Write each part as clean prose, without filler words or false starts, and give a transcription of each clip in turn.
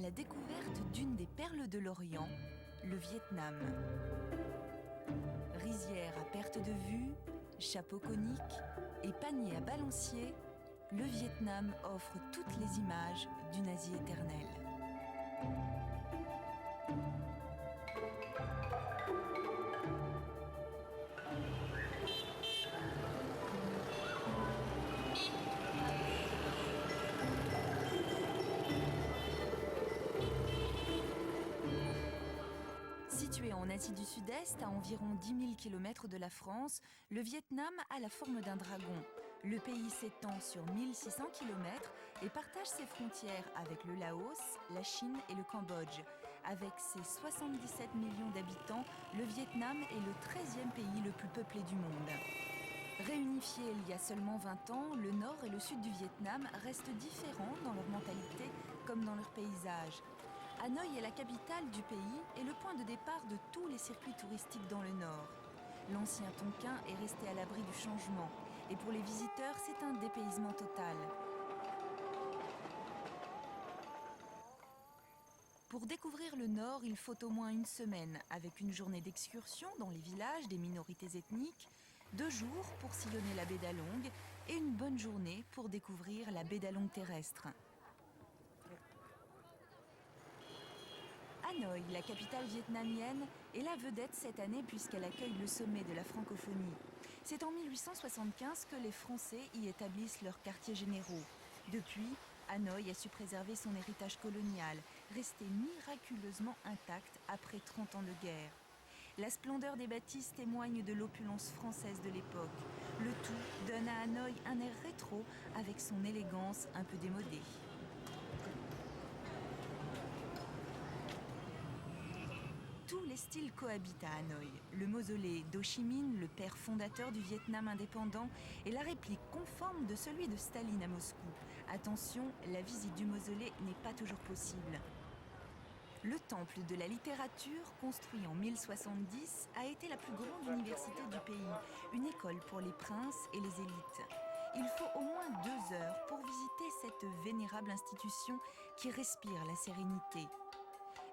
la découverte d'une des perles de l'Orient, le Vietnam. Rizières à perte de vue, chapeaux coniques et paniers à balancier, le Vietnam offre toutes les images d'une Asie éternelle. Situé en Asie du Sud-Est, à environ 10 000 km de la France, le Vietnam a la forme d'un dragon. Le pays s'étend sur 1600 km et partage ses frontières avec le Laos, la Chine et le Cambodge. Avec ses 77 millions d'habitants, le Vietnam est le 13e pays le plus peuplé du monde. Réunifiés il y a seulement 20 ans, le nord et le sud du Vietnam restent différents dans leur mentalité comme dans leur paysage. Hanoï est la capitale du pays et le point de départ de tous les circuits touristiques dans le nord. L'ancien Tonkin est resté à l'abri du changement et pour les visiteurs, c'est un dépaysement total. Pour découvrir le nord, il faut au moins une semaine, avec une journée d'excursion dans les villages des minorités ethniques, 2 jours pour sillonner la baie d'Along et une bonne journée pour découvrir la baie d'Along terrestre. Hanoï, la capitale vietnamienne, est la vedette cette année puisqu'elle accueille le sommet de la francophonie. C'est en 1875 que les Français y établissent leurs quartiers généraux. Depuis, Hanoï a su préserver son héritage colonial, resté miraculeusement intact après 30 ans de guerre. La splendeur des bâtisses témoigne de l'opulence française de l'époque. Le tout donne à Hanoï un air rétro avec son élégance un peu démodée. Tous les styles cohabitent à Hanoï. Le mausolée d'Ho Chi Minh, le père fondateur du Vietnam indépendant, est la réplique conforme de celui de Staline à Moscou. Attention, la visite du mausolée n'est pas toujours possible. Le temple de la littérature, construit en 1070, a été la plus grande université du pays, une école pour les princes et les élites. Il faut au moins 2 heures pour visiter cette vénérable institution qui respire la sérénité.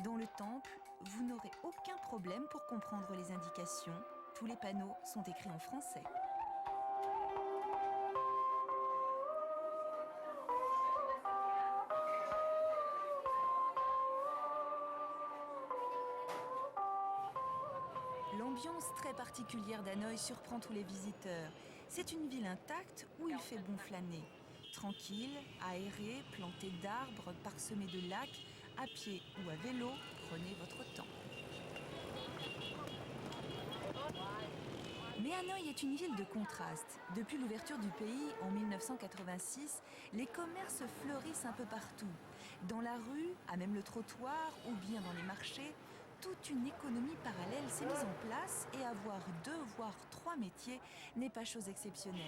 Dans le temple, vous n'aurez aucun problème pour comprendre les indications. Tous les panneaux sont écrits en français. L'ambiance très particulière d'Hanoï surprend tous les visiteurs. C'est une ville intacte où il fait bon flâner. Tranquille, aérée, plantée d'arbres, parsemée de lacs, à pied ou à vélo, prenez votre temps. Mais Hanoï est une ville de contraste. Depuis l'ouverture du pays en 1986, les commerces fleurissent un peu partout. Dans la rue, à même le trottoir ou bien dans les marchés, toute une économie parallèle s'est mise en place et avoir 2 voire 3 métiers n'est pas chose exceptionnelle.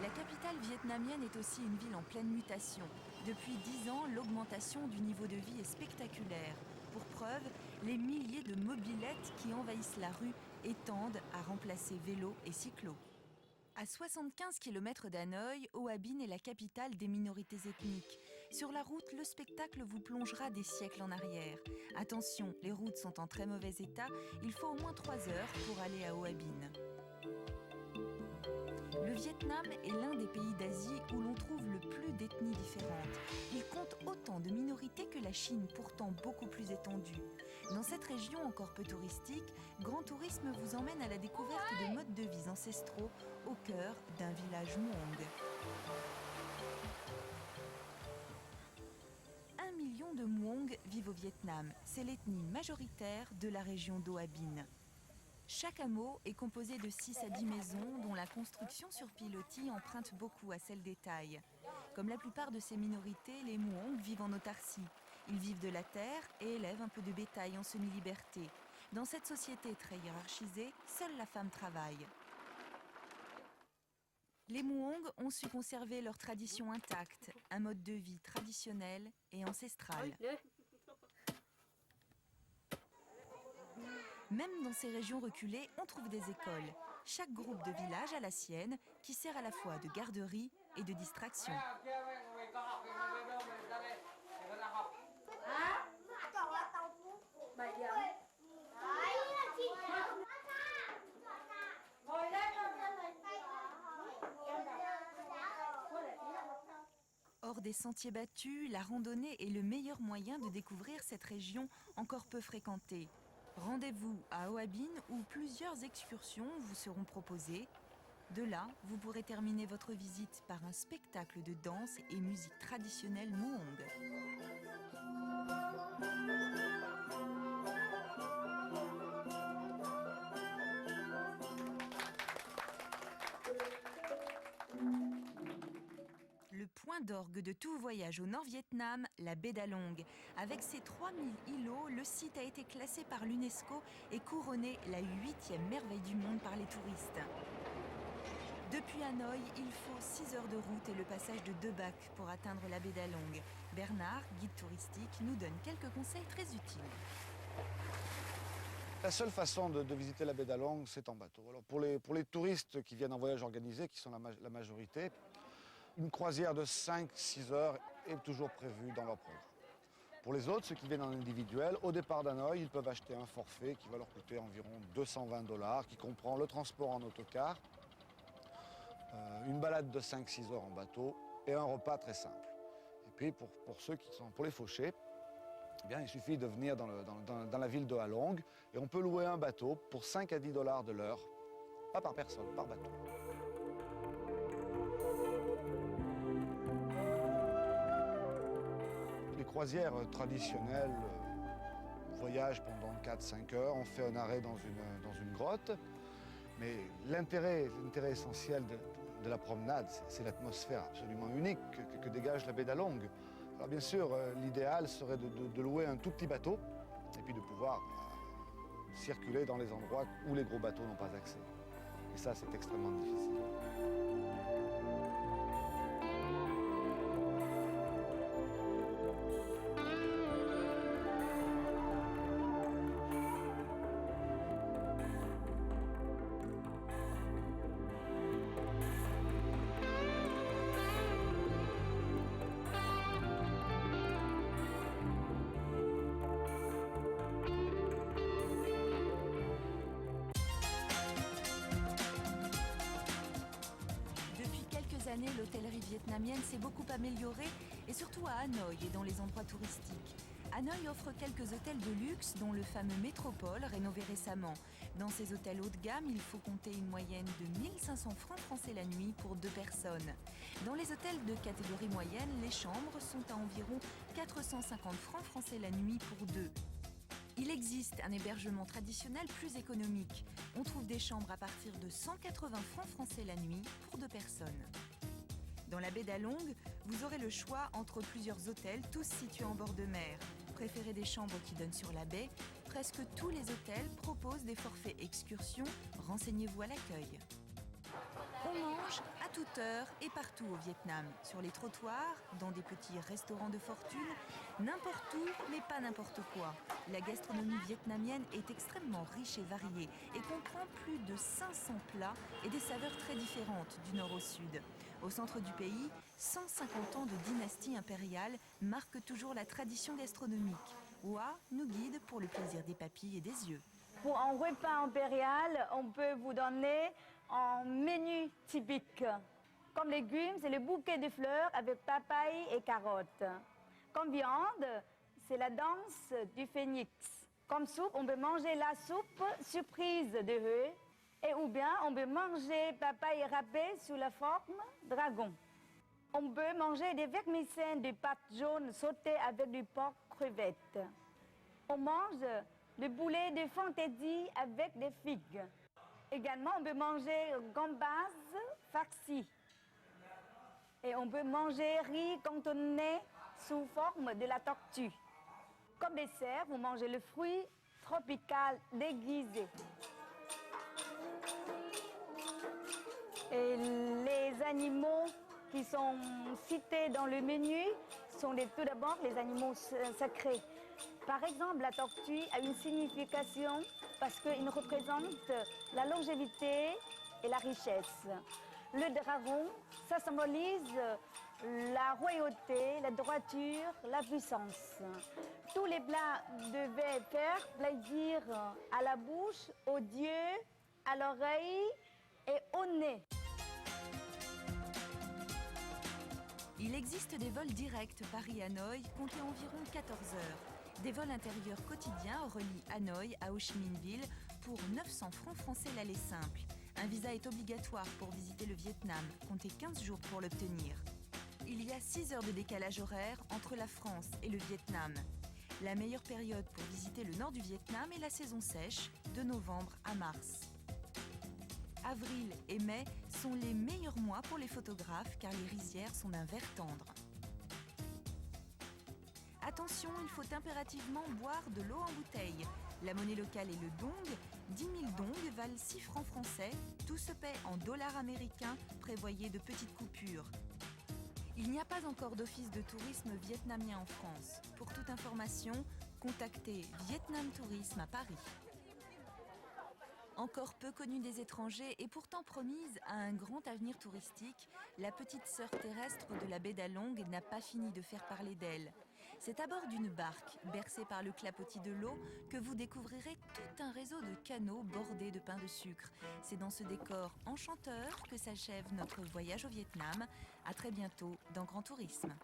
La capitale vietnamienne est aussi une ville en pleine mutation. Depuis 10 ans, l'augmentation du niveau de vie est spectaculaire. Pour preuve, les milliers de mobylettes qui envahissent la rue et tendent à remplacer vélos et cyclos. À 75 km d'Hanoï, Hoa Binh est la capitale des minorités ethniques. Sur la route, le spectacle vous plongera des siècles en arrière. Attention, les routes sont en très mauvais état, il faut au moins 3 heures pour aller à Hoa Binh. Le Vietnam est l'un des pays d'Asie où l'on trouve le plus d'ethnies différentes. Il compte autant de minorités que la Chine, pourtant beaucoup plus étendue. Dans cette région encore peu touristique, Grand Tourisme vous emmène à la découverte de modes de vie ancestraux au cœur d'un village Hmong. 1 million de Hmong vivent au Vietnam. C'est l'ethnie majoritaire de la région d'Hoa Binh. Chaque hameau est composé de 6 à 10 maisons dont la construction sur pilotis emprunte beaucoup à celle des Thaïs. Comme la plupart de ces minorités, les Hmong vivent en autarcie. Ils vivent de la terre et élèvent un peu de bétail en semi-liberté. Dans cette société très hiérarchisée, seule la femme travaille. Les Muong ont su conserver leur tradition intacte, un mode de vie traditionnel et ancestral. Même dans ces régions reculées, on trouve des écoles. Chaque groupe de village a la sienne, qui sert à la fois de garderie et de distraction. Hors des sentiers battus, la randonnée est le meilleur moyen de découvrir cette région encore peu fréquentée. Rendez-vous à Hoa Binh où plusieurs excursions vous seront proposées. De là, vous pourrez terminer votre visite par un spectacle de danse et musique traditionnelle Muong. Le point d'orgue de tout voyage au Nord-Vietnam, la baie d'Along. Avec ses 3000 îlots, le site a été classé par l'UNESCO et couronné la 8e merveille du monde par les touristes. Depuis Hanoï, il faut 6 heures de route et le passage de 2 bacs pour atteindre la baie d'Along. Bernard, guide touristique, nous donne quelques conseils très utiles. La seule façon de visiter la baie d'Along, c'est en bateau. Alors pour les touristes qui viennent en voyage organisé, qui sont la majorité, une croisière de 5-6 heures est toujours prévue dans leur programme. Pour les autres, ceux qui viennent en individuel, au départ d'Hanoï, ils peuvent acheter un forfait qui va leur coûter environ 220 $, qui comprend le transport en autocar, une balade de 5-6 heures en bateau et un repas très simple. Et puis pour ceux qui sont pour les fauchés, eh bien, il suffit de venir dans la ville de Ha Long et on peut louer un bateau pour 5 à 10 $ de l'heure, pas par personne, par bateau. Les croisières traditionnelles voyagent pendant 4-5 heures, on fait un arrêt dans une grotte, mais l'intérêt essentiel de la promenade, c'est l'atmosphère absolument unique que dégage la baie d'Along. Alors bien sûr, l'idéal serait de louer un tout petit bateau et puis de pouvoir circuler dans les endroits où les gros bateaux n'ont pas accès. Et ça, c'est extrêmement difficile. L'hôtellerie vietnamienne s'est beaucoup améliorée, et surtout à Hanoï et dans les endroits touristiques. Hanoï offre quelques hôtels de luxe, dont le fameux Métropole, rénové récemment. Dans ces hôtels haut de gamme, il faut compter une moyenne de 1500 francs français la nuit pour 2 personnes. Dans les hôtels de catégorie moyenne, les chambres sont à environ 450 francs français la nuit pour 2. Il existe un hébergement traditionnel plus économique. On trouve des chambres à partir de 180 francs français la nuit pour 2 personnes. Dans la baie d'Along, vous aurez le choix entre plusieurs hôtels, tous situés en bord de mer. Préférez des chambres qui donnent sur la baie, presque tous les hôtels proposent des forfaits excursions. Renseignez-vous à l'accueil. On mange à toute heure et partout au Vietnam, sur les trottoirs, dans des petits restaurants de fortune, n'importe où, mais pas n'importe quoi. La gastronomie vietnamienne est extrêmement riche et variée et comprend plus de 500 plats et des saveurs très différentes du nord au sud. Au centre du pays, 150 ans de dynastie impériale marquent toujours la tradition gastronomique. Hoa nous guide pour le plaisir des papilles et des yeux. Pour un repas impérial, on peut vous donner un menu typique. Comme légumes, c'est le bouquet de fleurs avec papaye et carottes. Comme viande, c'est la danse du phénix. Comme soupe, on peut manger la soupe surprise de œufs. Et ou bien, on peut manger papaye râpée sous la forme dragon. On peut manger des vermicelles de pâte jaune sautées avec du porc crevette. On mange le boulet de fantaisie avec des figues. Également, on peut manger gambas farcies. Et on peut manger riz cantonné sous forme de la tortue. Comme dessert, vous mangez le fruit tropical déguisé. Et les animaux qui sont cités dans le menu sont tout d'abord les animaux sacrés. Par exemple, la tortue a une signification parce qu'il représente la longévité et la richesse. Le dragon, ça symbolise la royauté, la droiture, la puissance. Tous les plats devaient faire plaisir à la bouche, aux yeux, à l'oreille et au nez. Il existe des vols directs Paris-Hanoï comptés environ 14 heures. Des vols intérieurs quotidiens relient Hanoï à Ho Chi Minh Ville pour 900 francs français l'aller simple. Un visa est obligatoire pour visiter le Vietnam, comptez 15 jours pour l'obtenir. Il y a 6 heures de décalage horaire entre la France et le Vietnam. La meilleure période pour visiter le nord du Vietnam est la saison sèche, de novembre à mars. Avril et mai sont les meilleurs mois pour les photographes car les rizières sont d'un vert tendre. Attention, il faut impérativement boire de l'eau en bouteille. La monnaie locale est le dong. 10 000 dongs valent 6 francs français. Tout se paie en dollars américains. Prévoyez de petites coupures. Il n'y a pas encore d'office de tourisme vietnamien en France. Pour toute information, contactez Vietnam Tourisme à Paris. Encore peu connue des étrangers et pourtant promise à un grand avenir touristique, la petite sœur terrestre de la baie d'Along n'a pas fini de faire parler d'elle. C'est à bord d'une barque, bercée par le clapotis de l'eau, que vous découvrirez tout un réseau de canaux bordés de pain de sucre. C'est dans ce décor enchanteur que s'achève notre voyage au Vietnam. À très bientôt dans Grand Tourisme.